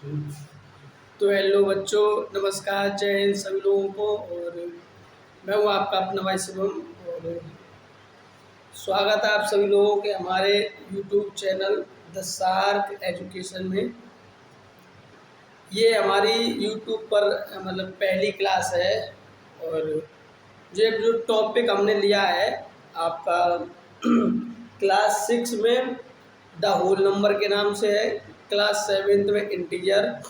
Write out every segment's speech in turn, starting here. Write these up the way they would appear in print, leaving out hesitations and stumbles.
तो हेलो बच्चों, नमस्कार, जय हिंद सभी लोगों को। और मैं हूँ आपका अपना भाई शुभम। और स्वागत है आप सभी लोगों के हमारे YouTube channel the shark education में। ये हमारी यूट्यूब पर मतलब पहली क्लास है। और जो टॉपिक हमने लिया है आपका क्लास 6 में द होल नंबर के नाम से है, क्लास 7 में इंटीजर,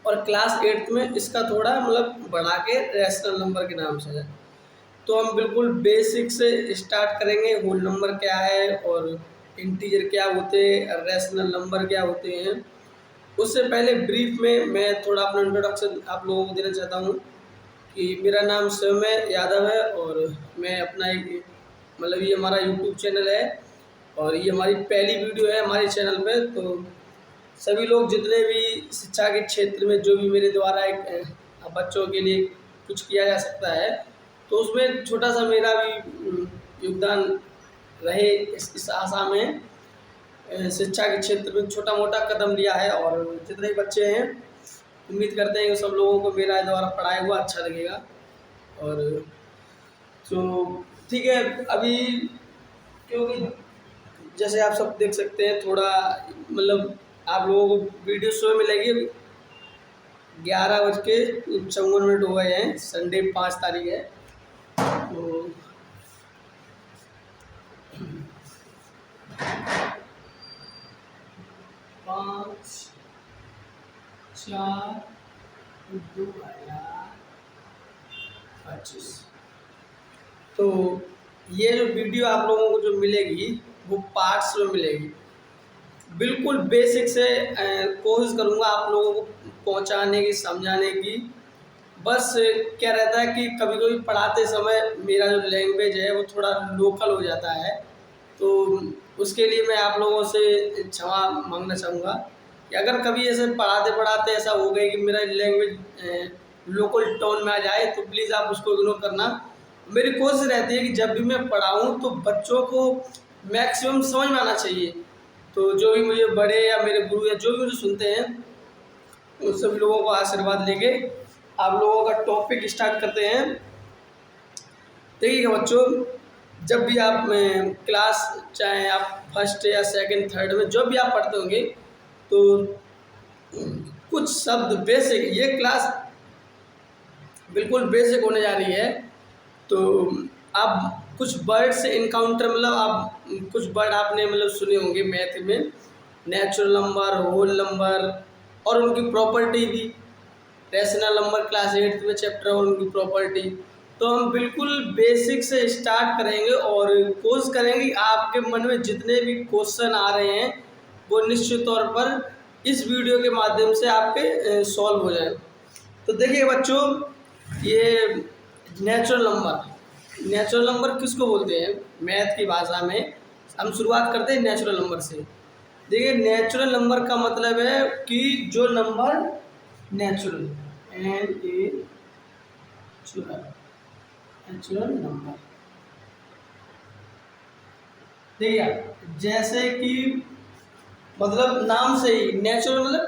और क्लास 8 में इसका थोड़ा मतलब बढ़ा के रैशनल नंबर के नाम से है। तो हम बिल्कुल बेसिक से स्टार्ट करेंगे। होल नंबर क्या है और इंटीजर क्या होते हैं, रैशनल नंबर क्या होते हैं। उससे पहले ब्रीफ में मैं थोड़ा अपना इंट्रोडक्शन आप लोगों को देना चाहता हूँ कि मेरा नाम स्वयं यादव है और मैं अपना एक मतलब ये हमारा यूट्यूब चैनल है और ये हमारी पहली वीडियो है हमारे चैनल पे। तो सभी लोग जितने भी शिक्षा के क्षेत्र में जो भी मेरे द्वारा एक बच्चों के लिए कुछ किया जा सकता है तो उसमें छोटा सा मेरा भी योगदान रहे इस आशा में। शिक्षा के क्षेत्र में छोटा मोटा कदम लिया है और जितने भी बच्चे हैं उम्मीद करते हैं कि सब लोगों को मेरा द्वारा पढ़ाया हुआ अच्छा लगेगा। और तो ठीक है, अभी क्योंकि जैसे आप सब देख सकते हैं थोड़ा मतलब आप लोगों को वीडियो शो मिलेगी। 11:54 हो गए हैं, संडे 5 तारीख है। तो 5/4/2025। तो ये जो वीडियो आप लोगों को जो मिलेगी वो पार्ट्स में मिलेगी। बिल्कुल बेसिक से कोशिश करूँगा आप लोगों को पहुँचाने की, समझाने की। बस क्या रहता है कि कभी कभी पढ़ाते समय मेरा जो लैंग्वेज है वो थोड़ा लोकल हो जाता है, तो उसके लिए मैं आप लोगों से क्षमा मांगना चाहूँगा कि अगर कभी ऐसे पढ़ाते पढ़ाते ऐसा हो गया कि मेरा लैंग्वेज लोकल टोन में आ जाए तो प्लीज़ आप उसको इग्नोर करना। मेरी कोशिश रहती है कि जब भी मैं पढ़ाऊँ तो बच्चों को मैक्सिमम समझ में आना चाहिए। तो जो भी मुझे बड़े या मेरे गुरु या जो भी मुझे सुनते हैं उन सभी लोगों को आशीर्वाद लेके आप लोगों का टॉपिक स्टार्ट करते हैं। देखिए बच्चों, जब भी आप क्लास चाहे आप फर्स्ट या सेकंड थर्ड में जो भी आप पढ़ते होंगे तो कुछ शब्द बेसिक, ये क्लास बिल्कुल बेसिक होने जा रही है। तो आप कुछ वर्ड से इनकाउंटर मतलब आप कुछ वर्ड आपने मतलब सुने होंगे मैथ में, नेचुरल नंबर, होल नंबर और उनकी प्रॉपर्टी भी। रैशनल नंबर क्लास 8 में चैप्टर और उनकी प्रॉपर्टी। तो हम बिल्कुल बेसिक से स्टार्ट करेंगे और कोशिश करेंगे कि आपके मन में जितने भी क्वेश्चन आ रहे हैं वो निश्चित तौर पर इस वीडियो के माध्यम से आपके सॉल्व हो जाए। तो देखिए बच्चों, ये नेचुरल नंबर किसको बोलते हैं मैथ की भाषा में। हम शुरुआत करते हैं नेचुरल नंबर से। देखिए नेचुरल नंबर का मतलब है कि जो नंबर नेचुरल नेचुरल नंबर, देखिए जैसे कि मतलब नाम से ही नेचुरल मतलब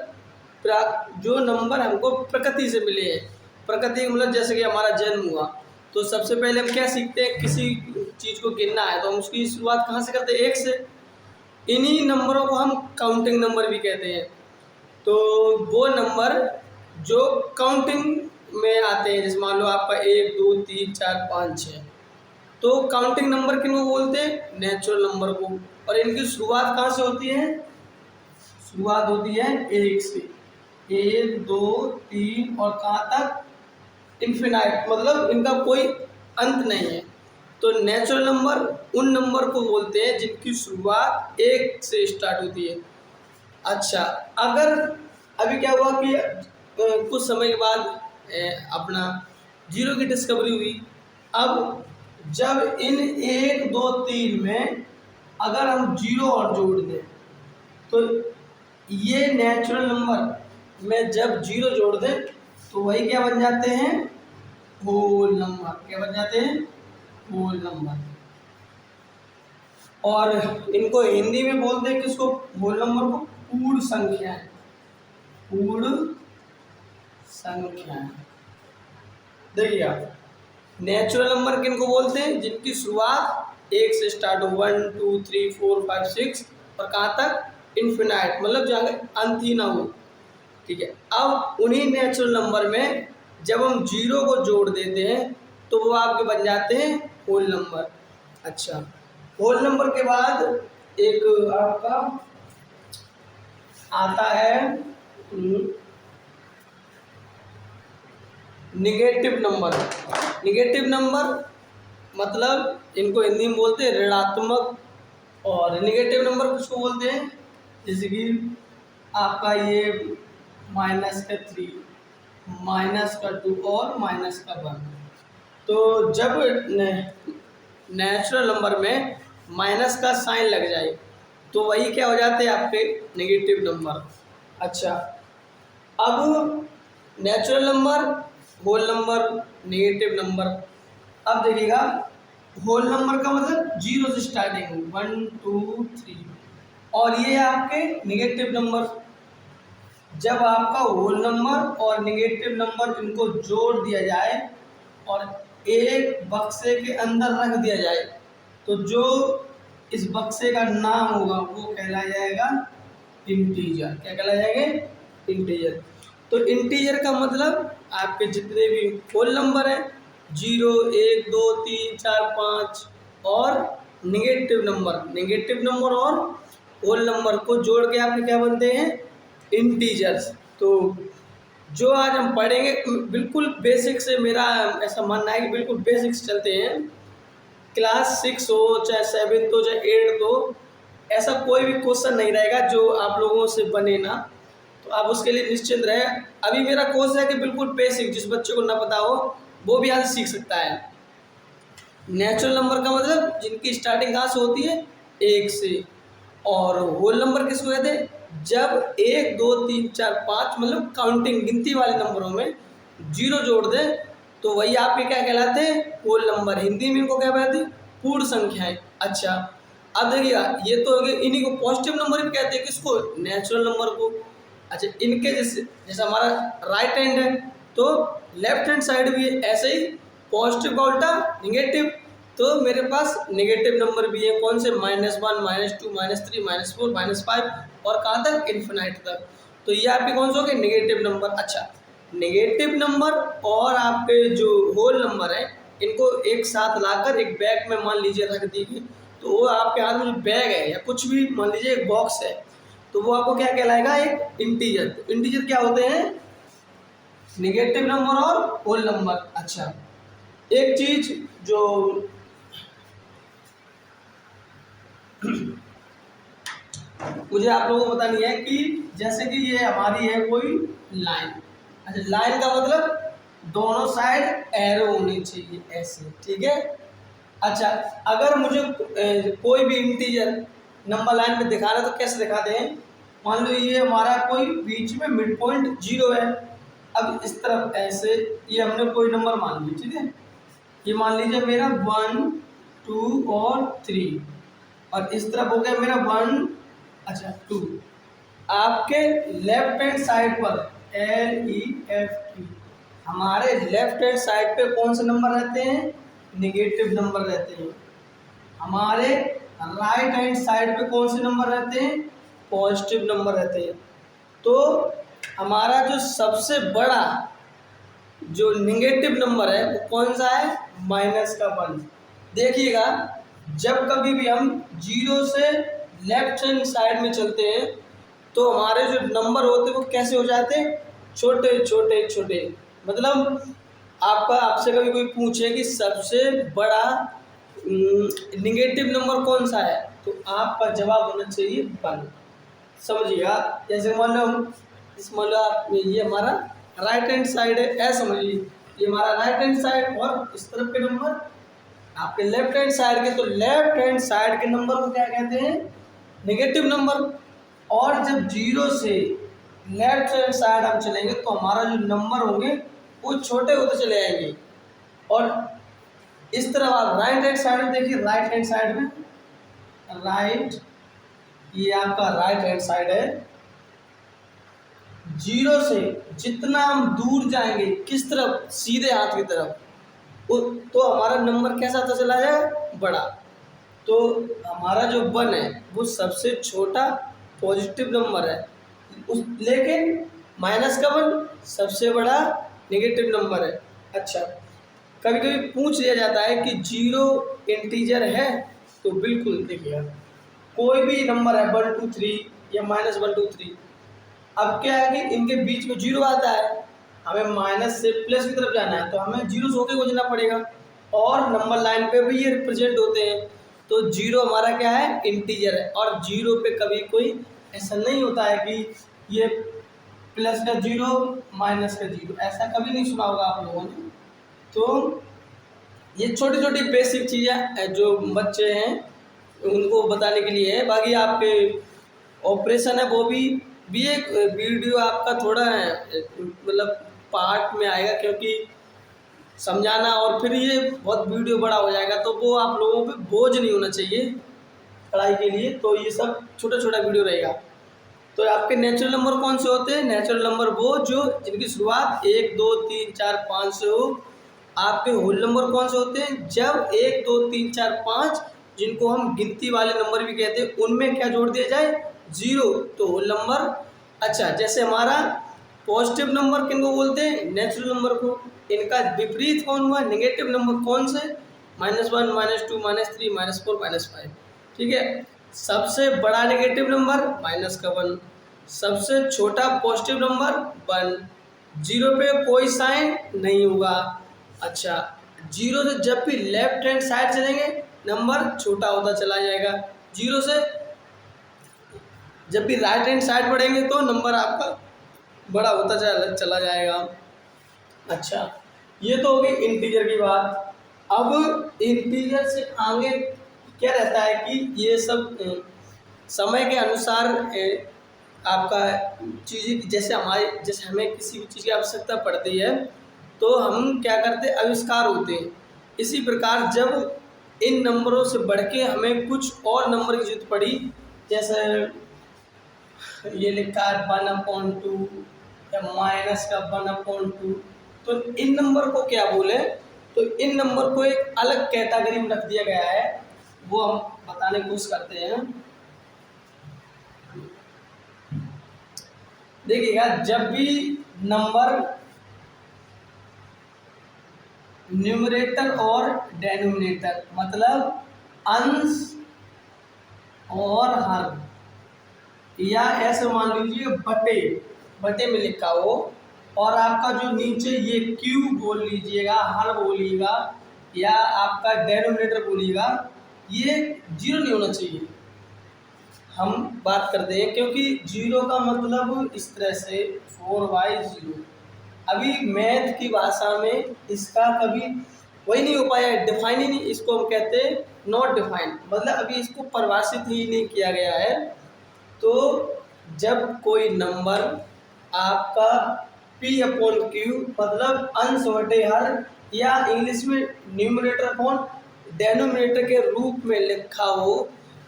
जो नंबर हमको प्रकृति से मिले हैं। प्रकृति मतलब जैसे कि हमारा जन्म हुआ तो सबसे पहले हम क्या सीखते हैं, किसी चीज़ को गिनना है तो हम उसकी शुरुआत कहाँ से करते हैं, 1 से। इन्हीं नंबरों को हम काउंटिंग नंबर भी कहते हैं। तो वो नंबर जो काउंटिंग में आते हैं, जैसे मान लो आपका 1 2 3 4 5 6, तो काउंटिंग नंबर किनको बोलते हैं, नेचुरल नंबर को। और इनकी शुरुआत कहाँ से होती है, शुरुआत होती है 1 से। 1 2 3 और कहाँ तक, इन्फिनाइट, मतलब इनका कोई अंत नहीं है। तो नेचुरल नंबर उन नंबर को बोलते हैं जिनकी शुरुआत 1 से स्टार्ट होती है। अच्छा, अगर अभी क्या हुआ कि कुछ समय के बाद अपना जीरो की डिस्कवरी हुई। अब जब इन 1 2 3 में अगर हम जीरो और जोड़ दें तो ये नेचुरल नंबर में जब जीरो जोड़ दें तो वही क्या बन जाते हैं, होल नंबर। क्या बन जाते हैं, होल नंबर। और इनको हिंदी में बोलते हैं किसको, होल नंबर को पूर्ण संख्याएं। पूर्ण संख्याएं। देखिए आप, नेचुरल नंबर किनको बोलते हैं? जिनकी शुरुआत एक से स्टार्ट हो, 1 2 3 4 5 6 और कहाँ तक? इन्फिनाइट, मतलब जहाँ अंत ही ना हो। ठीक है, अब उन्हीं नेचुरल नंबर में जब हम जीरो को जोड़ देते हैं तो वो आपके बन जाते हैं होल नंबर। अच्छा, होल नंबर के बाद एक आपका आता है निगेटिव नंबर। निगेटिव नंबर मतलब इनको हिंदी में बोलते हैं ऋणात्मक, और निगेटिव नंबर किसको बोलते हैं? जैसे कि आपका ये -3, -2 और -1। तो जब नेचुरल नंबर में माइनस का साइन लग जाए तो वही क्या हो जाते हैं? आपके नेगेटिव नंबर। अच्छा, अब natural number, whole number, negative number. अब देखिएगा, होल नंबर का मतलब जीरो से स्टार्टिंग हो, 1 2 3, और ये आपके नेगेटिव नंबर। जब आपका होल नंबर और नेगेटिव नंबर इनको जोड़ दिया जाए और एक बक्से के अंदर रख दिया जाए तो जो इस बक्से का नाम होगा वो कहलाया जाएगा इंटीजर। क्या कहलाया जाएगा? इंटीजर। तो इंटीजर का मतलब आपके जितने भी होल नंबर है, 0 1 2 3 4 5, और नेगेटिव नंबर और होल नंबर को जोड़ के आपके क्या बनते हैं? इंटीजर्स। तो जो आज हम पढ़ेंगे बिल्कुल बेसिक से, मेरा ऐसा मानना है कि बिल्कुल बेसिक्स चलते हैं। क्लास 6 हो, चाहे 7th हो, चाहे 8th हो, ऐसा कोई भी क्वेश्चन नहीं रहेगा जो आप लोगों से बने ना, तो आप उसके लिए निश्चिंत रहे। अभी मेरा कोर्स है कि बिल्कुल बेसिक, जिस बच्चे को ना पता हो वो भी आज सीख सकता है। नेचुरल नंबर का मतलब जिनकी स्टार्टिंग कहाँ से होती है? 1 से। और होल नंबर किसको कहते हैं? जब 1 2 3 4 5 मतलब काउंटिंग, गिनती वाले नंबरों में जीरो जोड़ दें तो वही आपके क्या कहलाते हैं? Whole number. हिंदी में इनको क्या कहते हैं? पूर्ण संख्याएं। अच्छा, अब देखिएगा, ये तो हो गए, इन्हीं को पॉजिटिव नंबर भी कहते हैं। किसको? नेचुरल नंबर को। अच्छा, इनके जैसे हमारा राइट हैंड है तो लेफ्ट हैंड साइड भी है, ऐसे ही पॉजिटिव का उल्टा निगेटिव। तो मेरे पास नेगेटिव नंबर भी है, कौन से? -1 -2 -3 -4 -5 और कहाँ तक? इन्फिनाइट तक। तो ये आपके कौन से हो गए? Negative number. अच्छा, नेगेटिव नंबर और आपके जो होल नंबर है इनको एक साथ लाकर एक बैग में मान लीजिए रख दीजिए, तो वो आपके हाथ में जो बैग है या कुछ भी मान लीजिए एक बॉक्स है, तो वो आपको क्या कहलाएगा? एक इंटीजर। तो इंटीजर क्या होते हैं? नेगेटिव नंबर और होल नंबर। अच्छा, एक चीज जो मुझे आप लोगों को बतानी है कि जैसे कि ये हमारी है कोई लाइन। अच्छा, लाइन का मतलब दोनों साइड एरो होनी चाहिए, ऐसे। ठीक है। अच्छा, अगर मुझे कोई भी इंटीजर नंबर लाइन में दिखाना तो कैसे दिखाते हैं? मान लो ये हमारा कोई बीच में मिड पॉइंट 0 है। अब इस तरफ ऐसे, ये हमने कोई नंबर मान लिया। ठीक है, ये मान लीजिए मेरा 1 2 और 3, और इस तरफ हो गया मेरा 1, अच्छा 2। आपके लेफ्ट हैंड साइड पर LEFT, हमारे लेफ्ट हैंड साइड पे कौन से नंबर रहते हैं? नेगेटिव नंबर रहते हैं। हमारे राइट हैंड साइड पे कौन से नंबर रहते हैं? पॉजिटिव नंबर रहते हैं। तो हमारा जो सबसे बड़ा जो नेगेटिव नंबर है वो कौन सा है? -1। देखिएगा, जब कभी भी हम 0 से लेफ्ट हैंड साइड में चलते हैं तो हमारे जो नंबर होते हैं वो कैसे हो जाते हैं? छोटे छोटे छोटे। मतलब आपसे कभी कोई पूछे कि सबसे बड़ा नेगेटिव नंबर कौन सा है, तो आपका जवाब होना चाहिए 1। समझिएगा, जैसे मान लो आप, ये हमारा राइट हैंड साइड है, ऐसा समझिए, ये हमारा राइट हैंड साइड और इस तरफ के नंबर आपके लेफ्ट हैंड साइड के, तो लेफ्ट हैंड साइड के नंबर को क्या कहते हैं? Negative number. और जब 0 से लेफ्ट हैंड साइड हम चलेंगे तो हमारा जो नंबर होंगे वो छोटे होते चले जाएंगे। और इस तरफ आप राइट हैंड साइड में देखिए, राइट हैंड साइड में ये आपका राइट हैंड साइड है, जीरो से जितना हम दूर जाएंगे, किस तरफ, सीधे हाथ की तरफ, तो हमारा नंबर कैसा होता चला जाए, बड़ा। तो हमारा जो 1 है वो सबसे छोटा पॉजिटिव नंबर है, लेकिन माइनस का 1 सबसे बड़ा नेगेटिव नंबर है। अच्छा, कभी कभी पूछ लिया जाता है कि जीरो इंटीजर है, तो बिल्कुल देखिएगा, कोई भी नंबर है 1 2 3 या -1 2 3, अब क्या है कि इनके बीच में जीरो आता है, हमें माइनस से प्लस की तरफ जाना है, तो हमें जीरो से होकर गुजरना पड़ेगा, और नंबर लाइन पे भी ये रिप्रेजेंट होते हैं। तो जीरो हमारा क्या है, इंटीजर है, और जीरो पे कभी कोई ऐसा नहीं होता है कि ये प्लस का जीरो माइनस का जीरो, ऐसा कभी नहीं सुना होगा आप लोगों ने। तो ये छोटी छोटी बेसिक चीज़ें जो बच्चे हैं उनको बताने के लिए है। बाकी आपके ऑपरेशन है वो भी एक वीडियो आपका थोड़ा है मतलब पार्ट में आएगा, क्योंकि समझाना और फिर ये बहुत वीडियो बड़ा हो जाएगा, तो वो आप लोगों पे बोझ नहीं होना चाहिए पढ़ाई के लिए, तो ये सब छोटा छोटा वीडियो रहेगा। तो आपके नेचुरल नंबर कौन से होते हैं, नेचुरल नंबर वो जो जिनकी शुरुआत 1 2 3 4 5 से हो। आपके होल नंबर कौन से होते हैं, जब 1 2 3 4 5 जिनको हम गिनती वाले नंबर भी कहते हैं, उनमें क्या जोड़ दिया जाए, जीरो, तो होल नंबर। अच्छा, जैसे हमारा पॉजिटिव नंबर किनको बोलते हैं, नेचुरल नंबर को। इनका विपरीत कौन हुआ, नेगेटिव नंबर कौन से, -1 -2 -3 -4 -5। ठीक है, सबसे बड़ा नेगेटिव नंबर माइनस का 1, सबसे छोटा पॉजिटिव नंबर 1, जीरो पे कोई साइन नहीं होगा। अच्छा, जीरो से जब भी लेफ्ट हैंड साइड चलेंगे नंबर छोटा होता चला जाएगा, जीरो से जब भी राइट हैंड साइड बढ़ेंगे तो नंबर आपका बड़ा होता चला जाएगा। अच्छा, ये तो हो गई इंटीजर की बात। अब इंटीजर से आगे क्या रहता है कि ये सब समय के अनुसार आपका चीज़ें, जैसे हमें किसी भी चीज़ की आवश्यकता पड़ती है तो हम क्या करते हैं, आविष्कार होते हैं। इसी प्रकार जब इन नंबरों से बढ़ के हमें कुछ और नंबर की जरूरत पड़ी, जैसे ये लिखा है 1/2 या माइनस का 1/2, तो इन नंबर को क्या बोले, तो इन नंबर को एक अलग कैटेगरी में रख दिया गया है, वो हम बताने की कोशिश करते हैं। देखिएगा, जब भी नंबर न्यूमरेटर और डेनोमिनेटर मतलब अंश और हर, या ऐसे मान लीजिए बटे बटे में लिखा हो, और आपका जो नीचे ये क्यू बोल लीजिएगा, हर बोलिएगा, या आपका डेनोमिनेटर बोलिएगा, ये जीरो नहीं होना चाहिए। हम बात करते हैं, क्योंकि जीरो का मतलब इस तरह से 4/0, अभी मैथ की भाषा में इसका कभी वही नहीं हो पाया, डिफाइन ही नहीं, इसको हम कहते हैं नॉट डिफाइंड, मतलब अभी इसको परिभाषित ही नहीं किया गया है। तो जब कोई नंबर आपका P/Q मतलब अंश बटे हर, या इंग्लिश में न्यूमरेटर अपॉन डेनोमिनेटर के रूप में लिखा हो,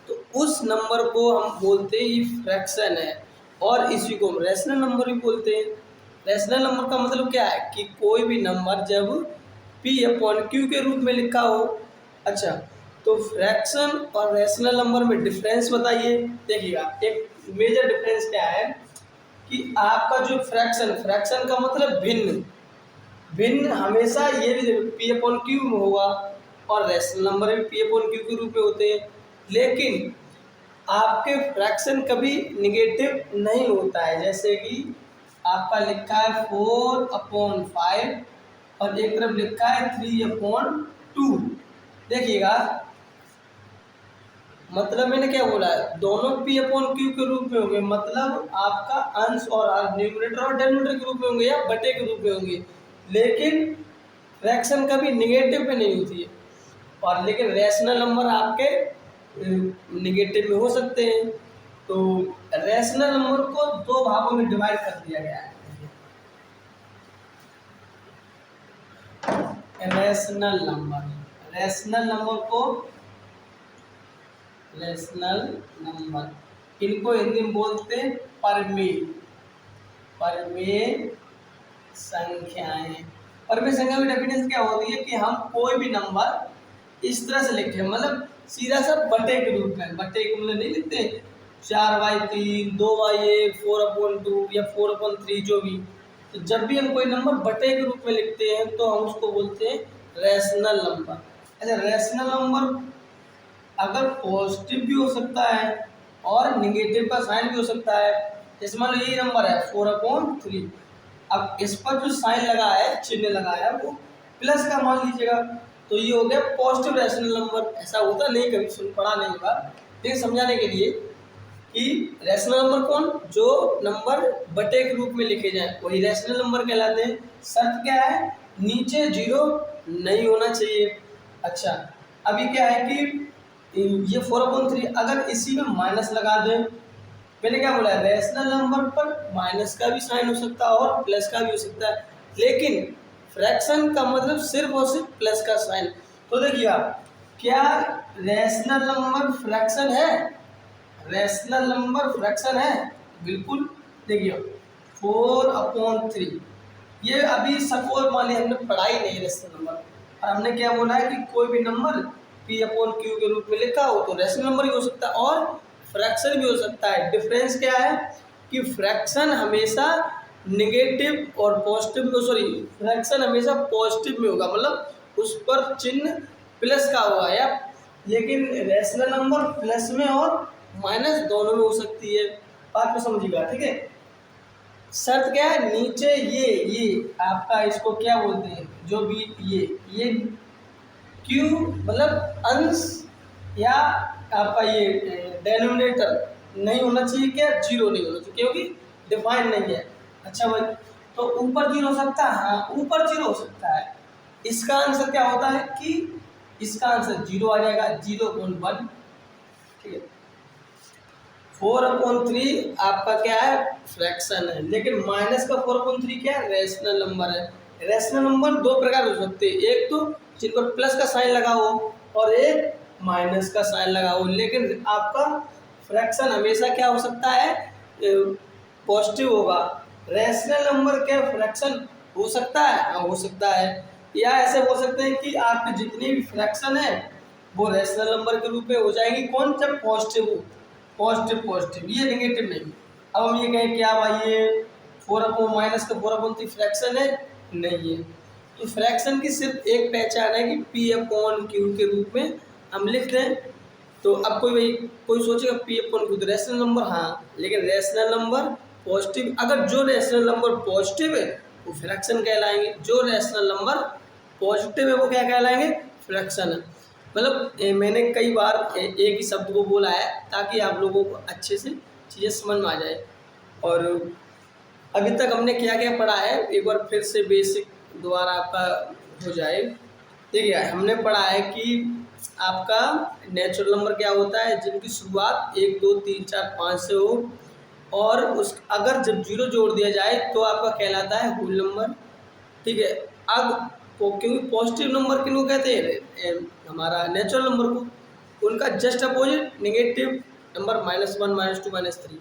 तो उस नंबर को हम बोलते हैं ये फ्रैक्शन है, और इसी को हम रैशनल नंबर भी बोलते हैं। रैशनल नंबर का मतलब क्या है कि कोई भी नंबर जब P/Q के रूप में लिखा हो। अच्छा, तो फ्रैक्शन और रैशनल नंबर में डिफरेंस बताइए। देखिएगा, एक मेजर डिफरेंस क्या है कि आपका जो फ्रैक्शन का मतलब भिन्न हमेशा ये भी P/Q में होगा, और रैशनल नंबर भी P/Q के रूप में होते हैं, लेकिन आपके फ्रैक्शन कभी निगेटिव नहीं होता है। जैसे कि आपका लिखा है 4/5 और एक तरफ लिखा है 3/2। देखिएगा, मतलब मैंने क्या बोला है, दोनों P/Q के रूप में होंगे, मतलब आपका अंश और न्यूमरेटर और डेनोमिनेटर के रूप में होंगे या बटे के रूप में होंगे, लेकिन फ्रैक्शन कभी निगेटिव में नहीं होती है। और लेकिन रैशनल नंबर आपके निगेटिव में हो सकते हैं। तो रैशनल नंबर को दो भागों में डिवाइड कर दिया गया है। रैशनल नंबर इनको हिंदी में बोलते हैं परमेय। परमेय संख्याएं। परमेय संख्या की डेफिनेशन क्या होती है कि हम कोई भी नंबर इस तरह से लिखते हैं, मतलब सीधा सा बटे के रूप में, बटे के मतलब नहीं लिखते 4/3, 2/1, 4/2 या 4/3 जो भी। तो जब भी हम कोई नंबर बटे के रूप में लिखते हैं तो हम उसको बोलते हैं रैशनल नंबर। अच्छा, रैशनल नंबर अगर पॉजिटिव भी हो सकता है और निगेटिव का साइन भी हो सकता है। जैसे मान लो यही नंबर है 4/3, अब इस पर जो साइन लगा है, चिन्ह लगाया है, वो प्लस का मान लीजिएगा, तो ये हो गया पॉजिटिव रैशनल नंबर। ऐसा होता नहीं, कभी सुन पढ़ा नहीं होगा, लेकिन समझाने के लिए कि रैशनल नंबर कौन, जो नंबर बटे के रूप में लिखे जाए वही रैशनल नंबर कहलाते हैं। शर्त क्या है, नीचे 0 नहीं होना चाहिए। अच्छा, अभी क्या है कि ये 4/3 अगर इसी में माइनस लगा दें, मैंने क्या बोला, रैशनल नंबर पर माइनस का भी साइन हो सकता है और प्लस का भी हो सकता है, लेकिन फ्रैक्शन का मतलब सिर्फ और सिर्फ प्लस का साइन। तो देखिए आप, क्या रैशनल नंबर फ्रैक्शन है? रैशनल नंबर फ्रैक्शन है, बिल्कुल। देखिए 4/3 ये अभी सपोज मान लिया हमने पढ़ाई नहीं रैशनल नंबर, और हमने क्या बोला है कि कोई भी नंबर P/Q के रूप में लिखा हो तो रैशनल नंबर ही हो सकता है और फ्रैक्शन भी हो सकता है। डिफरेंस क्या है कि फ्रैक्शन हमेशा नेगेटिव और पॉजिटिव में, सॉरी, फ्रैक्शन हमेशा पॉजिटिव में होगा, मतलब उस पर चिन्ह प्लस का होगा, या लेकिन रैशनल नंबर प्लस में और माइनस दोनों में हो सकती है। बात को समझिएगा, ठीक है। शर्त क्या है, नीचे ये आपका इसको क्या बोलते हैं, जो भी ये क्यू मतलब अंश या आपका ये डेनोमिनेटर नहीं होना चाहिए, क्या 0 नहीं होना चाहिए, क्योंकि डिफाइन नहीं है। अच्छा भाई, तो ऊपर 0 हो सकता है, हाँ ऊपर 0 हो सकता है। इसका आंसर क्या होता है कि इसका आंसर 0 आ जाएगा, 0/1, ठीक है। 4/3 आपका क्या है, फ्रैक्शन है, लेकिन माइनस का 4/3 क्या है, रैशनल नंबर है। रैशनल नंबर दो प्रकार हो सकते हैं, एक तो जिन पर प्लस का साइन लगा हो और एक माइनस का साइन लगा हो, लेकिन आपका फ्रैक्शन हमेशा क्या हो सकता है, पॉजिटिव होगा। रैशनल नंबर क्या फ्रैक्शन हो सकता है, हाँ हो सकता है। या ऐसे बोल सकते हैं कि आपके जितनी भी फ्रैक्शन है वो रैशनल नंबर के रूप में हो जाएगी, कौन, जब पॉजिटिव हो, पॉजिटिव, ये नेगेटिव नहीं। अब हम ये कहें क्या भाई ये 4/- फ्रैक्शन है, नहीं है। तो फ्रैक्शन की सिर्फ एक पहचान है कि P/Q के रूप में हम लिख दें। तो अब कोई सोचेगा P/Q तो रैशनल नंबर, हाँ, लेकिन रैशनल नंबर पॉजिटिव, अगर जो रैशनल नंबर पॉजिटिव है वो फ्रैक्शन कहलाएंगे, जो रैशनल नंबर पॉजिटिव है वो क्या कहलाएंगे, फ्रैक्शन है। मतलब मैंने कई बार एक ही शब्द को बोला है ताकि आप लोगों को अच्छे से चीज़ें समझ में आ जाए। और अभी तक हमने क्या क्या पढ़ा है, एक बार फिर से बेसिक दोबारा आपका हो जाए। देखिए हमने पढ़ा है कि आपका नेचुरल नंबर क्या होता है, जिनकी शुरुआत 1 2 3 4 5 से हो, और उस अगर जब 0 जोड़ दिया जाए तो आपका कहलाता है होल नंबर, ठीक है। अब क्योंकि पॉजिटिव नंबर किनको कहते हैं, हमारा नेचुरल नंबर को, उनका जस्ट अपोजिट नेगेटिव नंबर -1 -2 -3।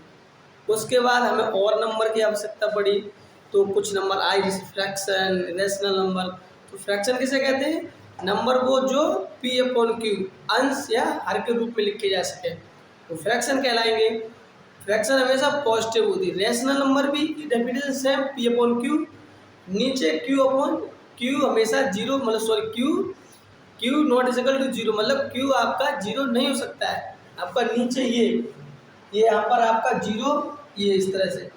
उसके बाद हमें और नंबर की आवश्यकता पड़ी, तो कुछ नंबर आए जैसे फ्रैक्शन, रैशनल नंबर। तो फ्रैक्शन किसे कहते हैं, नंबर वो जो P/Q अंश या हर के रूप में लिखे जा सके, तो फ्रैक्शन कहलाएंगे। फ्रैक्शन हमेशा पॉजिटिव होती है। रैशनल नंबर भी डेफिनेशन सेम, P/Q, नीचे Q/Q हमेशा 0, मतलब sorry Q not is equal to 0, मतलब Q आपका 0 नहीं हो सकता है। आपका नीचे ये यहाँ पर आपका 0, ये इस तरह से,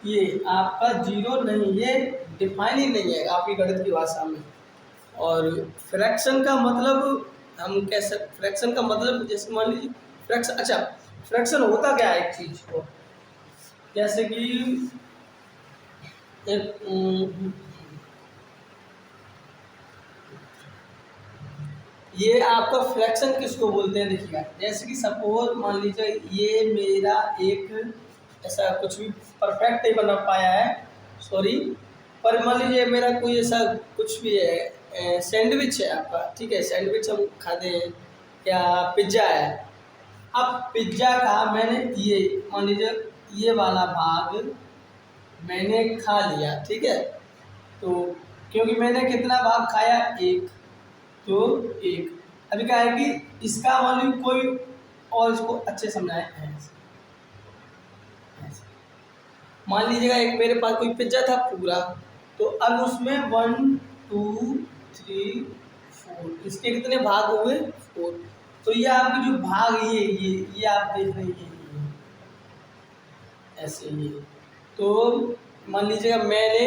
ये आपका 0 नहीं, ये डिफाइन ही नहीं है आपकी गणित की भाषा में। और फ्रैक्शन का मतलब हम कह सकते, फ्रैक्शन का मतलब जैसे मान लीजिए फ्रैक्शन, अच्छा फ्रैक्शन होता क्या है, एक चीज को, जैसे कि एक ये आपका फ्रैक्शन किसको बोलते हैं, देखिएगा। जैसे कि सपोज मान लीजिए ये मेरा एक ऐसा कुछ भी परफेक्ट नहीं बना पाया है, सॉरी, पर मान लीजिए मेरा कोई ऐसा कुछ भी है, सैंडविच है आपका, ठीक है, सैंडविच हम खाते हैं, या पिज्ज़ा है। अब पिज्ज़ा का मैंने ये मान लीजिए ये वाला भाग मैंने खा लिया, ठीक है। तो क्योंकि मैंने कितना भाग खाया, एक, तो एक। अभी क्या है कि इसका वॉल्यूम कोई और इसको अच्छे समझाए ऐसे। मान लीजिएगा एक मेरे पास कोई पिज्जा था पूरा, तो अब उसमें 1 2 3 4 इसके कितने भाग हुए, 4। तो ये आपके जो भाग ये आप देख रहे हैं ऐसे ये। तो मान लीजिएगा मैंने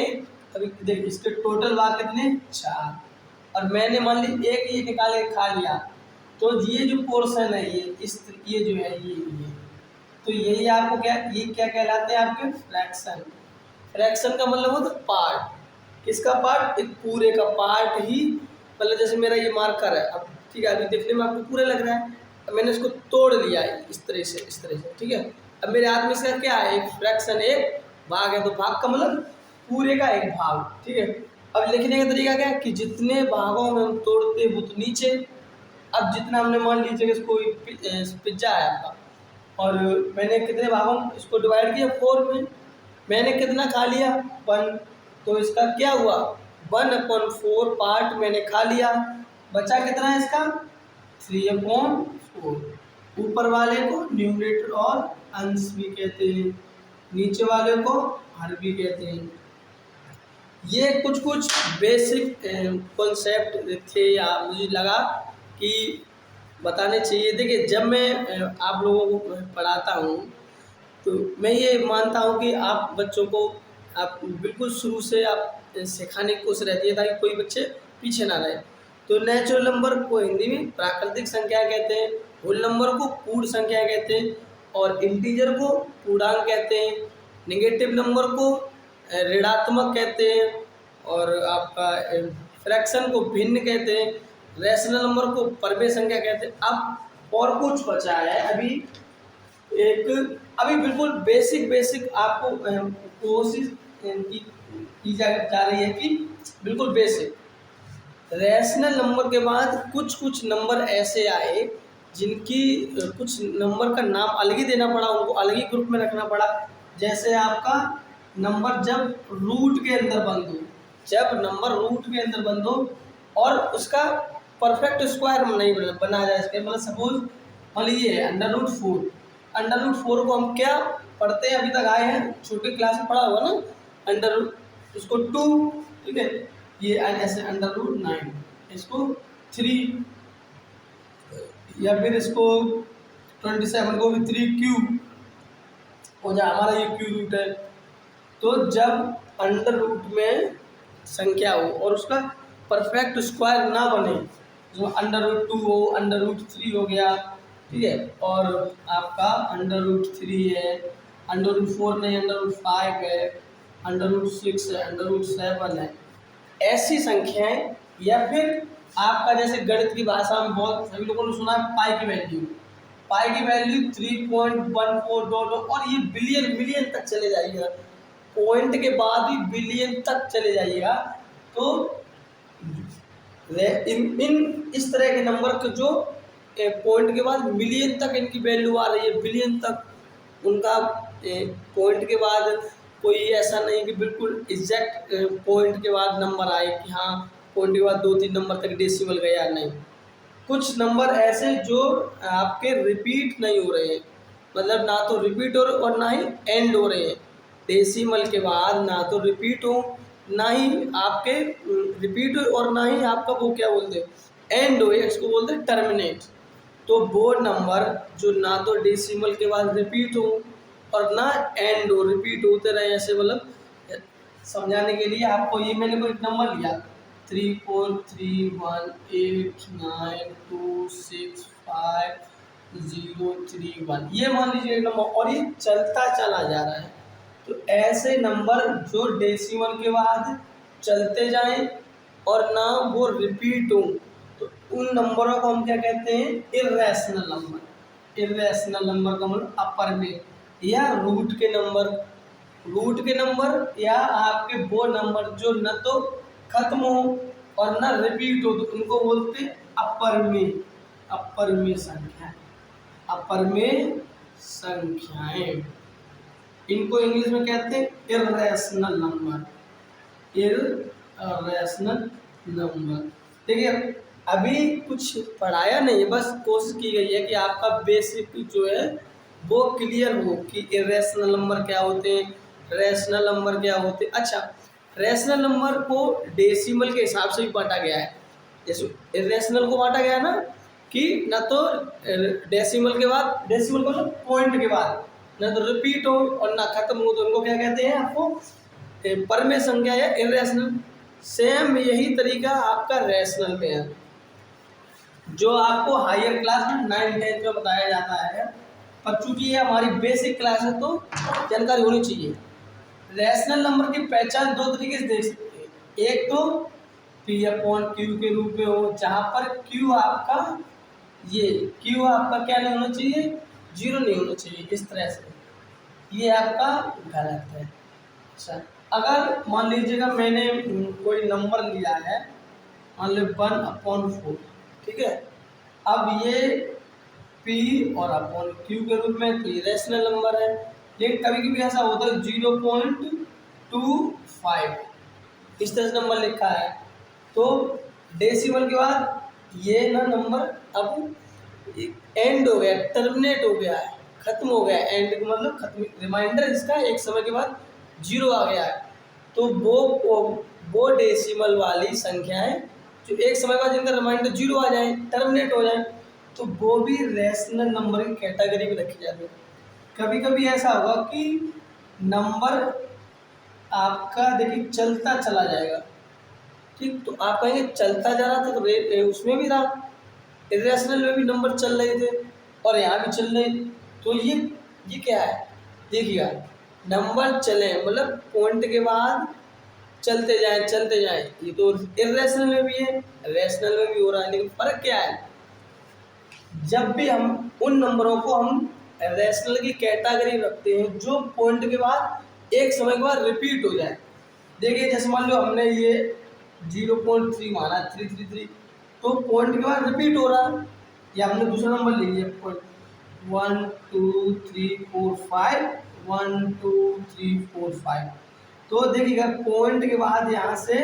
अभी देखिए इसके टोटल भाग कितने, 4, और मैंने मान ली एक ये निकाल के खा लिया। तो ये जो पोर्शन है ये जो है ये, तो यही आपको क्या, ये क्या कहलाते हैं आपके फ्रैक्शन। फ्रैक्शन का मतलब होता है पार्ट। किसका पार्ट, एक पूरे का पार्ट ही। मतलब जैसे मेरा ये मार्कर है, अब ठीक है, अभी देखने में आपको पूरे लग रहा है, अब मैंने इसको तोड़ लिया है इस तरह से, ठीक है। अब मेरे हाथ में इसका क्या है, एक फ्रैक्शन, एक भाग है, तो भाग का मतलब पूरे का एक भाग, ठीक है। अब लिखने का तरीका क्या है कि जितने भागों में हम तोड़ते हैं वो तो नीचे। अब जितना हमने मान लीजिए इसको पिज्जा है आपका, और मैंने कितने भागों में इसको डिवाइड किया, 4 में। मैंने कितना खा लिया, 1। तो इसका क्या हुआ, 1/4 पार्ट मैंने खा लिया। बचा कितना है इसका, 3/4। ऊपर वाले को न्यूमरेटर और अंश भी कहते हैं, नीचे वाले को हर भी कहते हैं। ये कुछ बेसिक कॉन्सेप्ट थे, या मुझे लगा कि बताने चाहिए। देखिए जब मैं आप लोगों को पढ़ाता हूँ, तो मैं ये मानता हूँ कि आप बच्चों को आप बिल्कुल शुरू से आप सिखाने की कोशिश रहती है, ताकि कोई बच्चे पीछे ना रहे। तो नेचुरल नंबर को हिंदी में प्राकृतिक संख्या कहते हैं, होल नंबर को पूर्ण संख्या कहते हैं, और इंटीजर को पूर्णांक कहते हैं, नेगेटिव नंबर को ऋणात्मक कहते हैं, और आपका फ्रैक्शन को भिन्न कहते हैं, रैशनल नंबर को परमेय संख्या कहते हैं। अब और कुछ बचा है अभी बिल्कुल बेसिक आपको कोशिश की जा रही है कि बिल्कुल बेसिक। रैशनल नंबर के बाद कुछ नंबर ऐसे आए जिनकी कुछ नंबर का नाम अलग ही देना पड़ा, उनको अलग ही ग्रुप में रखना पड़ा। जैसे आपका नंबर जब रूट के अंदर बंद हो, और उसका परफेक्ट स्क्वायर नहीं बना जाए, इसके मतलब सपोज मान लीजिए √4। √4 को हम क्या पढ़ते हैं, अभी तक आए हैं छोटे क्लास में पढ़ा हुआ ना, उसको 2, ठीक है, ये ऐसे √9, इसको 3, या फिर इसको 27 को भी 3³ हो जाए, हमारा ये क्यू रूट है। तो जब अंडर रूट में संख्या हो और उसका परफेक्ट स्क्वायर ना बने, जो √2 हो, √3 हो गया, ठीक है, और आपका √3 है, √4 नहीं, √5 है, √6 है, √7 है, ऐसी संख्याएं। या फिर आपका जैसे गणित की भाषा में बहुत सभी लोगों ने सुना है पाई की वैल्यू 3.14, और ये मिलियन तक चले जाइएगा, पॉइंट के बाद भी बिलियन तक चले जाइएगा। तो इन इस तरह के नंबर के जो पॉइंट के बाद मिलियन तक इनकी वैल्यू आ रही है, बिलियन तक उनका पॉइंट के बाद कोई ऐसा नहीं कि बिल्कुल एग्जैक्ट पॉइंट के बाद नंबर आए कि हाँ पॉइंट के बाद 2-3 नंबर तक डेसिमल गया, नहीं। कुछ नंबर ऐसे जो आपके रिपीट नहीं हो रहे हैं, मतलब ना तो रिपीट हो और ना ही एंड हो रहे हैं। डेसिमल के बाद ना तो रिपीट हो, ना ही आपके रिपीट हो, और ना ही आपका वो क्या बोलते हैं एंड हो, इसको बोलते हैं टर्मिनेट। तो वो नंबर जो ना तो डेसिमल के बाद रिपीट हो और ना एंड हो, रिपीट होते रहे, ऐसे मतलब समझाने के लिए आपको ये मैंने कोई नंबर लिया 3 4 3 1 8 9 2 6 5 0 3 1, ये मान लीजिए एक नंबर, और ये चलता चला जा रहा है। तो ऐसे नंबर जो डेसिमल के बाद चलते जाएं और ना वो रिपीट हो, तो उन नंबरों को हम क्या कहते हैं, इर्रेशनल नंबर। इर्रेशनल नंबर का मतलब अपर में, या रूट के नंबर, या आपके वो नंबर जो न तो खत्म हो और न रिपीट हो, तो उनको बोलते हैं अपर में संख्याएं। इनको इंग्लिश में कहते हैं इर्रेशनल नंबर, इर्रेशनल नंबर। देखिए अभी कुछ पढ़ाया नहीं है, बस कोशिश की गई है कि आपका बेसिक जो है वो क्लियर हो कि इर्रेशनल नंबर क्या होते हैं, रैशनल नंबर क्या होते हैं। अच्छा, रैशनल नंबर को डेसिमल के हिसाब से भी बांटा गया है। जैसे इर्रेशनल को बांटा गया है ना कि ना तो डेसिमल के बाद, डेसिमल मतलब पॉइंट के बाद ना तो रिपीट हो और ना खत्म हो, तो उनको क्या कहते हैं आपको परमेय संख्या या इर्रेशनल। सेम यही तरीका आपका रैशनल में है, जो आपको हायर क्लास में 9th-10th में बताया जाता है, पर चूंकि ये हमारी बेसिक क्लास है तो जानकारी होनी चाहिए। रैशनल नंबर की पहचान दो तरीके से देख सकते हैं। एक तो P/Q के रूप में हो, जहाँ पर Q आपका क्या नहीं होना चाहिए, 0 नहीं होना चाहिए, इस तरह से। ये आपका गलत है। अच्छा, अगर मान लीजिएगा मैंने कोई नंबर लिया है, मान लो 1/4, ठीक है। अब ये P और अपॉन Q के रूप में, तो ये रैशनल नंबर है। लेकिन कभी कभी ऐसा होता है 0.25 इस तरह से नंबर लिखा है, तो डेसिमल के बाद ये ना नंबर अब एंड हो गया, टर्मिनेट हो गया है, खत्म हो गया। एंड का मतलब खत्म, रिमाइंडर इसका एक समय के बाद 0 आ गया है। तो वो डेसिमल वाली संख्याएं जो एक समय बाद जिनका रिमाइंडर 0 आ जाए, टर्मिनेट हो जाए, तो वो भी रैशनल नंबर की कैटेगरी में रखी जाती है। कभी कभी ऐसा होगा कि नंबर आपका देखिए चलता चला जाएगा, ठीक, तो आप कहेंगे चलता जा रहा था तो उसमें भी रहा, इरेशनल में भी नंबर चल रहे थे और यहाँ भी चल रहे, तो ये क्या है, देखिएगा नंबर चले मतलब पॉइंट के बाद चलते जाएं, ये तो इरेशनल में भी है, रैशनल में भी हो रहा है। लेकिन फर्क क्या है, जब भी हम उन नंबरों को हम रैशनल की कैटेगरी रखते हैं जो पॉइंट के बाद एक समय के बाद रिपीट हो जाए। देखिए जैसे मान लो हमने ये 0.3 माना, 333, तो पॉइंट के बाद रिपीट हो रहा है, या हमने दूसरा नंबर ले लिया पॉइंट 1 2 3 4 5 1 2 3 4 5, तो देखिएगा पॉइंट के बाद यहाँ से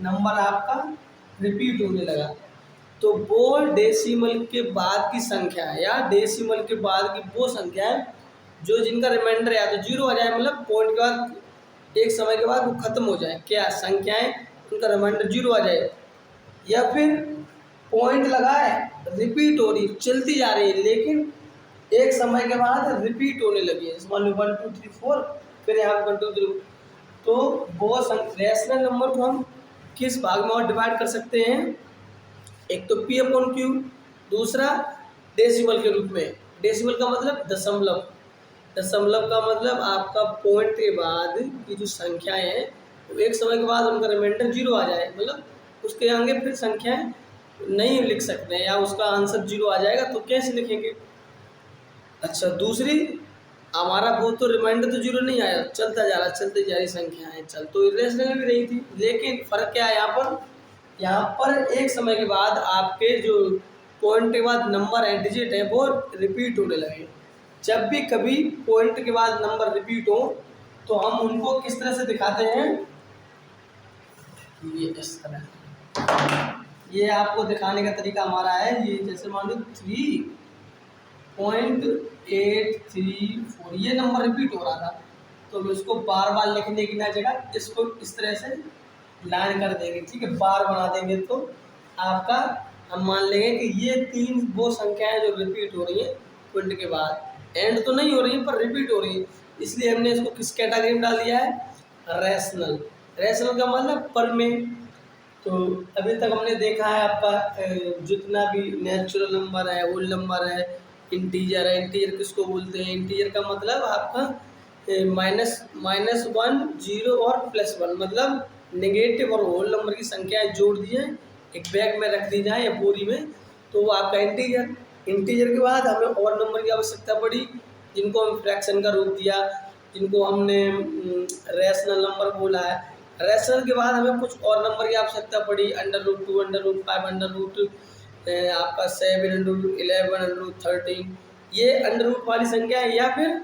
नंबर आपका रिपीट होने लगा, तो वो डेसिमल के बाद की संख्या है या डेसिमल के बाद की वो संख्या है जो जिनका रिमाइंडर या तो 0 आ जाए, मतलब पॉइंट के बाद एक समय के बाद वो खत्म हो जाए, क्या संख्याएं उनका रिमाइंडर 0 आ जाए, या फिर पॉइंट लगाए रिपीट हो रही, चलती जा रही है लेकिन एक समय के बाद रिपीट होने लगी है, मान लो 1 2 3 4, फिर यहाँ 1 2 3, तो वो रैशनल नंबर को हम किस भाग में और डिवाइड कर सकते हैं, एक तो P/Q, दूसरा डेसिमल के रूप में। डेसिमल का मतलब दशमलव, दशमलव का मतलब आपका पॉइंट के बाद की जो संख्याएं हैं तो एक समय के बाद उनका रिमाइंडर 0 आ जाए, मतलब उसके आगे फिर संख्याएं नहीं लिख सकते हैं या उसका आंसर 0 आ जाएगा, तो कैसे लिखेंगे। अच्छा, दूसरी हमारा वो तो रिमाइंडर तो 0 नहीं आया, चलता जा रहा, चलती जा रही संख्याएं, चल तो इरेशनल भी रही थी, लेकिन फर्क क्या है यहाँ पर एक समय के बाद आपके जो पॉइंट के बाद नंबर है, डिजिट है, वो रिपीट होने लगे। जब भी कभी पॉइंट के बाद नंबर रिपीट हो तो हम उनको किस तरह से दिखाते हैं, ये इस तरह, ये आपको दिखाने का तरीका हमारा है, ये जैसे मान लो 3.834, ये नंबर रिपीट हो रहा था, तो इसको बार बार लिखने की ना जगह इसको इस तरह से लाइन कर देंगे, ठीक है, बार बना देंगे, तो आपका हम मान लेंगे कि ये 3 वो संख्याएं जो रिपीट हो रही है पॉइंट के बाद, एंड तो नहीं हो रही है पर रिपीट हो रही है, इसलिए हमने इसको किस कैटेगरी में डाल दिया है, रैशनल। रैशनल का मतलब परमेय। तो अभी तक हमने देखा है आपका जितना भी नेचुरल नंबर है, होल नंबर है, इंटीजर है, इंटीजर किसको बोलते हैं, इंटीजर का मतलब आपका -1 0 और +1, मतलब नेगेटिव और होल नंबर की संख्याएं जोड़ दी जाए, एक बैग में रख दी जाए या बोरी में, तो वो आपका इंटीजर। इंटीजर के बाद हमें और नंबर की आवश्यकता पड़ी, जिनको हम फ्रैक्शन का रूप दिया, जिनको हमने रैशनल नंबर बोला है। रैशनल के बाद हमें कुछ और नंबर की आवश्यकता पड़ी, √2, √5, आपका 7, √11, √13, ये अंडर रूट वाली संख्या है, या फिर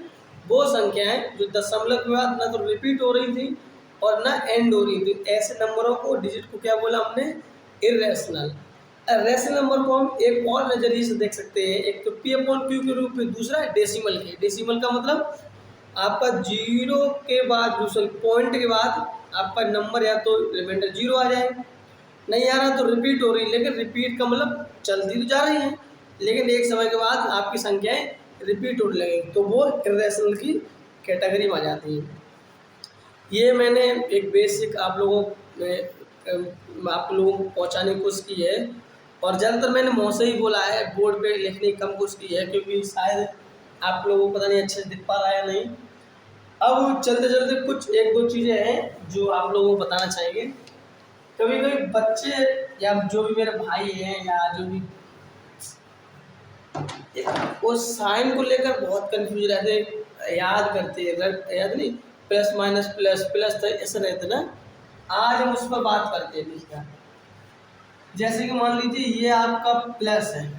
वो संख्याएं जो दशमलव के बाद ना तो रिपीट हो रही थी और ना एंड हो रही थी, ऐसे नंबरों को, डिजिट को क्या बोला हमने, इर्रेशनल। रेशनल नंबर को हम एक और नजरिए से देख सकते हैं, एक तो पी अपॉन क्यू के रूप में, दूसरा है डेसिमल के। डेसिमल का मतलब आपका जीरो के बाद, दूसरे पॉइंट के बाद आपका नंबर या तो रिमाइंडर जीरो आ जाए, नहीं आ रहा तो रिपीट हो रही, लेकिन रिपीट का मतलब चलती तो जा रही है लेकिन एक समय के बाद आपकी संख्याएं रिपीट होने लगेंगी, तो वो इर्रेशनल की कैटेगरी में आ जाती है। ये मैंने एक बेसिक आप लोगों में आप लोगों को पहुंचाने की कोशिश की है, और ज़्यादातर मैंने मुँह से ही बोला है, बोर्ड पे लिखने की कम कोशिश की है, क्योंकि शायद आप लोगों को पता नहीं अच्छे से दिख पा रहा है या नहीं। अब चलते चलते कुछ एक दो चीज़ें हैं जो आप लोगों को बताना चाहेंगे। कभी कभी बच्चे या जो भी मेरे भाई हैं या जो भी, वो साइन को लेकर बहुत कंफ्यूज रहते हैं, याद करते हैं, याद नहीं, प्लस माइनस प्लस प्लस तो ऐसे रहते ना। आज हम उस पर बात करते हैं इसका। जैसे कि मान लीजिए ये आपका प्लस है,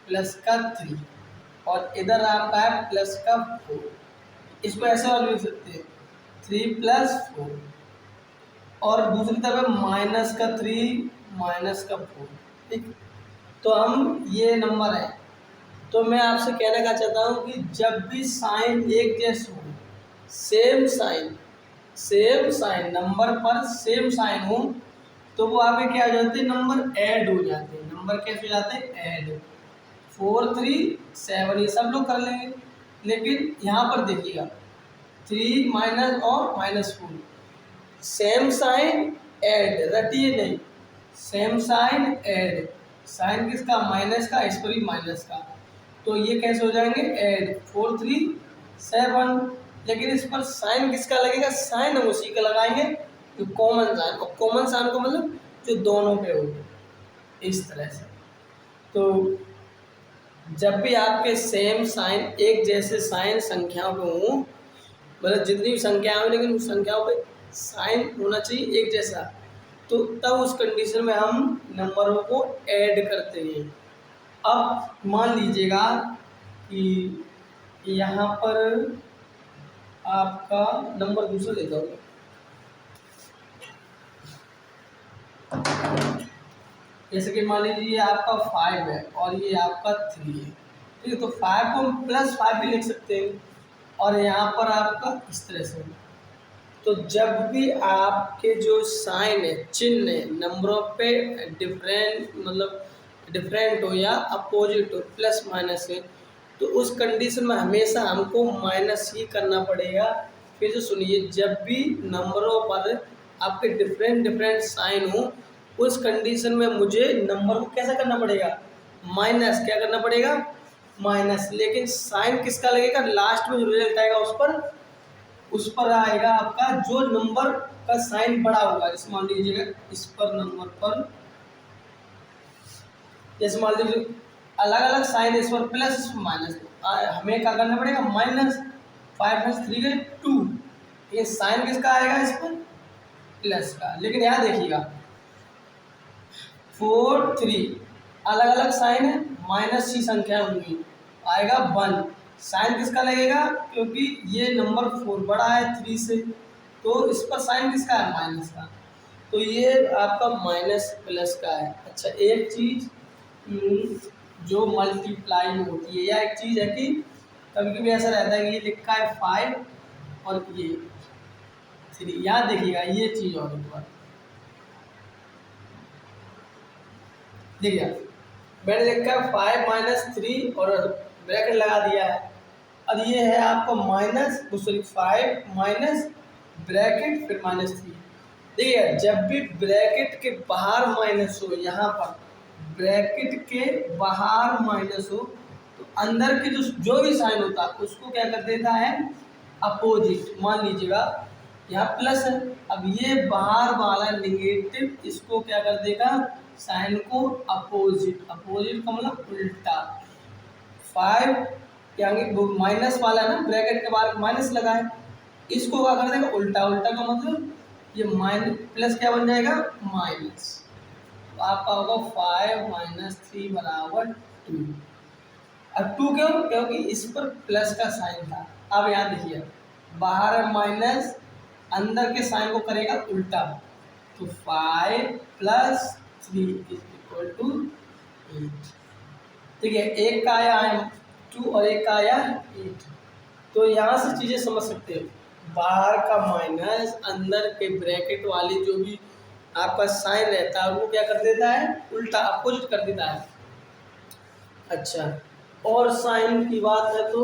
प्लस का 3, और इधर आपका है प्लस का 4। इसको ऐसे और लिख सकते हैं 3 + 4, और दूसरी तरफ माइनस का 3 माइनस का 4। ठीक, तो हम ये नंबर है, तो मैं आपसे कहना क्या चाहता हूँ कि जब भी साइन एक जैसे हो, सेम साइन नंबर पर सेम साइन हो, तो वो आपके क्या हो जाते हैं, नंबर ऐड हो जाते हैं। नंबर कैसे हो जाते हैं, ऐड। 4 3 7 ये सब लोग कर लेंगे, लेकिन यहाँ पर देखिएगा 3 माइनस और -4, सेम साइन ऐड, रटिए नहीं, सेम साइन ऐड, साइन किसका, माइनस का, इस पर भी माइनस का, तो ये कैसे हो जाएंगे, ऐड 4 3 7। लेकिन इस पर साइन किसका लगेगा, साइन हम उसी का लगाएंगे जो कॉमन साइन, और कॉमन साइन को मतलब जो दोनों पे हो, इस तरह से। तो जब भी आपके सेम साइन, एक जैसे साइन संख्याओं पे हों, मतलब जितनी भी संख्याएं हो लेकिन उस संख्याओं पे साइन होना चाहिए एक जैसा, तो तब उस कंडीशन में हम नंबरों को ऐड करते हैं। अब मान लीजिएगा कि यहाँ पर आपका नंबर दूसरा देता हूँ, जैसे कि मान लीजिए ये आपका 5 है और ये आपका 3 है, ठीक है, तो 5 को हम +5 भी लिख सकते हैं, और यहाँ पर आपका इस तरह से। तो जब भी आपके जो साइन है, चिन्ह है, नंबरों पे डिफरेंट, मतलब डिफरेंट हो या अपोजिट हो, प्लस माइनस है, तो उस कंडीशन में हमेशा हमको माइनस ही करना पड़ेगा। फिर से सुनिए, जब भी नंबरों पर आपके डिफरेंट साइन हो, उस कंडीशन में मुझे नंबर को कैसा करना पड़ेगा, माइनस। क्या करना पड़ेगा, माइनस। लेकिन साइन किसका लगेगा, लास्ट में जो रिजल्ट आएगा उस पर आएगा आपका जो नंबर का साइन बड़ा होगा। जैसे मान लीजिएगा इस पर नंबर पर, जैसे मान लीजिए अलग अलग साइन, इस पर प्लस, इस पर माइनस, हमें क्या करना पड़ेगा, -5 + 3 के 2। ये साइन किसका आएगा, इस पर प्लस का। लेकिन यहाँ देखिएगा 4 3 अलग अलग साइन है, माइनस की संख्या होंगी, आएगा 1। साइन किसका लगेगा, क्योंकि ये नंबर 4 बड़ा है 3 से, तो इस पर साइन किसका है, माइनस का। तो ये आपका माइनस प्लस का है। अच्छा, एक चीज़ जो मल्टीप्लाई में होती है, या एक चीज़ है कि कभी कभी ऐसा रहता है कि ये लिखा है 5 और ये 3, यहाँ देखिएगा ये चीज़ और एक बार देखिए, मैंने लिखा है 5 - 3 और ब्रैकेट लगा दिया है। अब ये है आपका -5 माइनस ब्रैकेट फिर -3। देखिए, जब भी ब्रैकेट के बाहर माइनस हो, यहाँ पर ब्रैकेट के बाहर माइनस हो, तो अंदर के जो भी साइन होता है उसको क्या कर देता है, अपोजिट। मान लीजिएगा यहाँ प्लस है, अब ये बाहर वाला निगेटिव, इसको क्या कर देगा, साइन को अपोजिट। अपोजिट का मतलब उल्टा। 5 यानी माइनस वाला है ना, ब्रैकेट के बाहर माइनस लगा है, इसको क्या कर देगा, उल्टा। उल्टा का मतलब ये माइनस प्लस क्या बन जाएगा, माइनस। तो आपका होगा 5 - 3 = 2। अब 2 क्यों, क्योंकि इस पर प्लस का साइन था। अब यहाँ देखिए, बाहर है माइनस, अंदर के साइन को करेगा उल्टा, तो 5 + 3 = 8। ठीक है, एक का आया है 2 और एक का आया 8। तो यहाँ से चीज़ें समझ सकते हो, बाहर का माइनस अंदर के ब्रैकेट वाली जो भी आपका साइन रहता है वो क्या कर देता है, उल्टा अपोजिट कर देता है। अच्छा, और साइन की बात है तो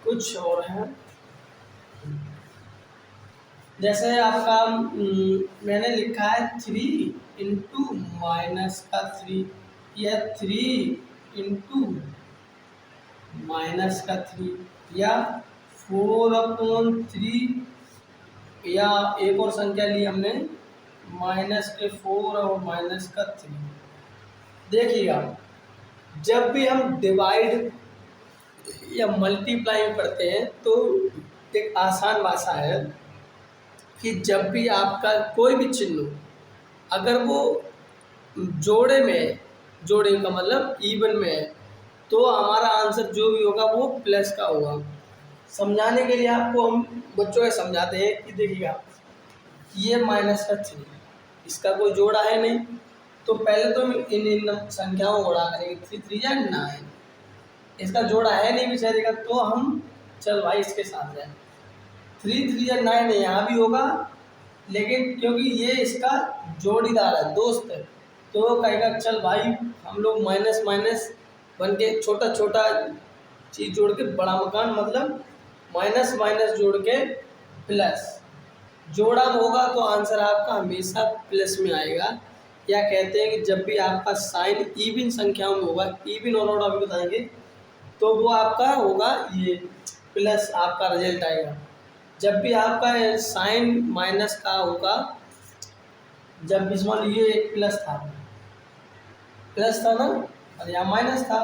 कुछ और है, जैसे आपका मैंने लिखा है 3 × -3, या 3 × -3, या 4/3, या एक और संख्या ली हमने -4 और -3। देखिएगा, जब भी हम डिवाइड या मल्टीप्लाई पढ़ते हैं तो एक आसान भाषा है कि जब भी आपका कोई भी चिन्ह हो, अगर वो जोड़े में है, जोड़े का मतलब इवन में है, तो हमारा आंसर जो भी होगा वो प्लस का होगा। समझाने के लिए आपको हम बच्चों को समझाते हैं कि देखिएगा, ये -3, इसका कोई जोड़ा है नहीं, तो पहले तो इन संख्याओं को गुणा करेंगे, 3 × 3 = 9, इसका जोड़ा है नहीं बेचारे का, तो हम चल भाई इसके साथ जाए, 3 × 3 = 9 यहाँ भी होगा, लेकिन क्योंकि ये इसका जोड़ीदार है, दोस्त है, तो कहेगा चल भाई हम लोग माइनस माइनस बन के छोटा छोटा चीज़ जोड़ के बड़ा मकान, मतलब माइनस माइनस जोड़ के प्लस, जोड़ा होगा तो आंसर आपका हमेशा प्लस में आएगा। या कहते हैं कि जब भी आपका साइन इवन संख्याओं में होगा, इवन और ऑड अभी बताएंगे, तो वो आपका होगा ये प्लस, आपका रिजल्ट आएगा। जब भी आपका साइन माइनस का होगा, जब भी मान लीजिए एक प्लस था ना, और यहाँ माइनस था,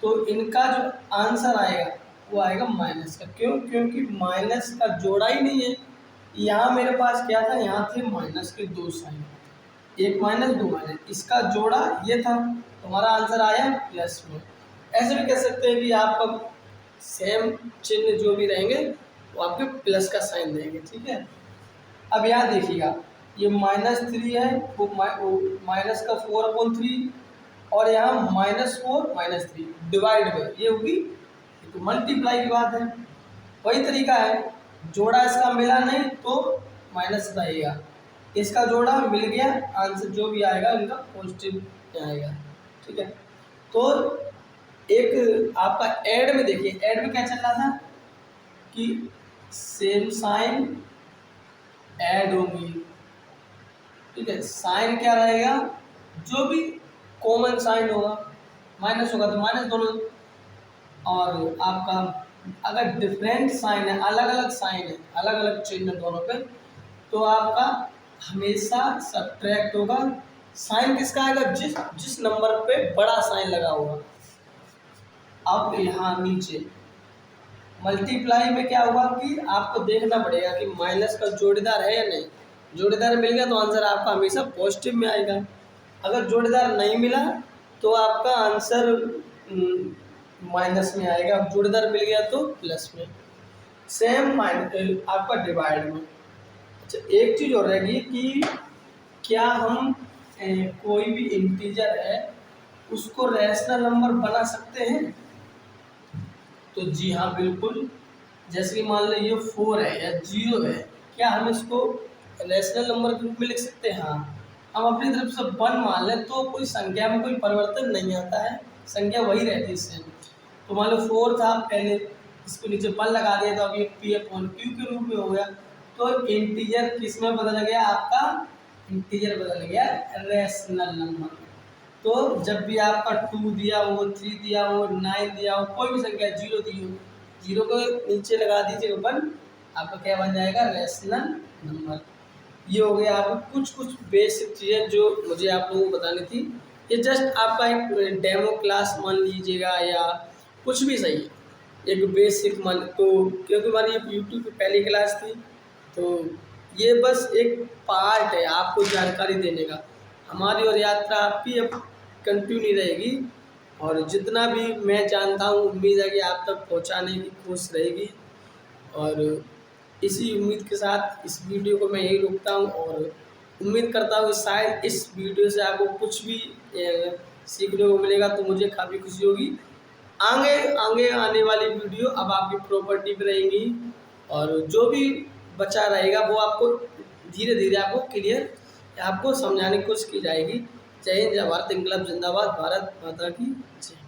तो इनका जो आंसर आएगा वो आएगा माइनस का। क्यों? क्योंकि माइनस का जोड़ा ही नहीं है। यहाँ मेरे पास क्या था, यहाँ थे माइनस के 2 साइन, एक माइनस 2 माइनस, इसका जोड़ा ये था, तुम्हारा आंसर आया प्लस में। ऐसे भी कह सकते हैं कि आपका सेम चिन्ह जो भी रहेंगे वो आपके प्लस का साइन देंगे। ठीक है, अब यहाँ देखिएगा, ये -3 है, वो माइनस का 4/3, और यहाँ -4 -3 डिवाइड में, ये होगी तो मल्टीप्लाई की बात है। वही तरीका है, जोड़ा इसका मिला नहीं तो माइनस रहेगा, इसका जोड़ा मिल गया, आंसर जो भी आएगा इनका पॉजिटिव आएगा। ठीक है, तो एक आपका ऐड में देखिए, ऐड में क्या चल रहा था कि सेम साइन ऐड होंगी। ठीक है, साइन क्या रहेगा, जो भी कॉमन साइन होगा, माइनस होगा तो माइनस दोनों, और आपका अगर डिफरेंट साइन है, अलग अलग साइन है, अलग अलग चिन्ह दोनों पे, तो आपका हमेशा सब्ट्रैक्ट होगा। साइन किसका आएगा, जिस नंबर पे बड़ा साइन लगा होगा। अब यहाँ नीचे मल्टीप्लाई में क्या होगा कि आपको देखना पड़ेगा कि माइनस का जोड़ीदार है या नहीं। जोड़ीदार मिल गया तो आंसर आपका हमेशा पॉजिटिव में आएगा, अगर जोड़ीदार नहीं मिला तो आपका आंसर माइनस में आएगा, जोड़ीदार मिल गया तो प्लस में। सेम आपका डिवाइड में। अच्छा, एक चीज़ और रहेगी कि क्या हम कोई भी इंटीजर है उसको रैशनल नंबर बना सकते हैं? तो जी हाँ, बिल्कुल। जैसे कि मान लो ये 4 है या 0 है, क्या हम इसको रैशनल नंबर के रूप में लिख सकते हैं? हाँ, हम अपनी तरफ से 1 मान लें तो कोई संख्या में कोई परिवर्तन नहीं आता है, संख्या वही रहती है सेम। तो मान लो 4 था, पहले इसको नीचे 1 लगा दिया, तो अब ये P/Q के रूप में हो गया। तो इंटीजर किस में बदल गया, आपका इंटीजर बदल गया रैशनल नंबर। तो जब भी आपका 2 दिया हो, 3 दिया हो, 9 दिया हो, कोई भी संख्या 0 दी हो, 0 को नीचे लगा दीजिए 1, आपका क्या बन जाएगा, रैशनल नंबर। ये हो गया आपको कुछ बेसिक चीज़ें जो मुझे आप लोगों को बतानी थी। ये जस्ट आपका एक डेमो क्लास मान लीजिएगा या कुछ भी सही है, एक बेसिक मान, तो क्योंकि हमारी यूट्यूब पे पहली क्लास थी, तो ये बस एक पार्ट है आपको जानकारी देने का। हमारी और यात्रा आपकी अब कंटिन्यू रहेगी, और जितना भी मैं जानता हूँ उम्मीद है कि आप तक पहुँचाने की कोशिश रहेगी। और इसी उम्मीद के साथ इस वीडियो को मैं यही रोकता हूँ और उम्मीद करता हूँ शायद इस वीडियो से आपको कुछ भी सीखने को मिलेगा, तो मुझे काफ़ी खुशी होगी। आगे आगे आने वाली वीडियो अब आपकी प्रॉपर्टी पे रहेंगी और जो भी बचा रहेगा वो आपको धीरे धीरे आपको क्लियर आपको समझाने की कोशिश की जाएगी। जय हिंद, जय भारत, इंकलाब जिंदाबाद, भारत माता की जय।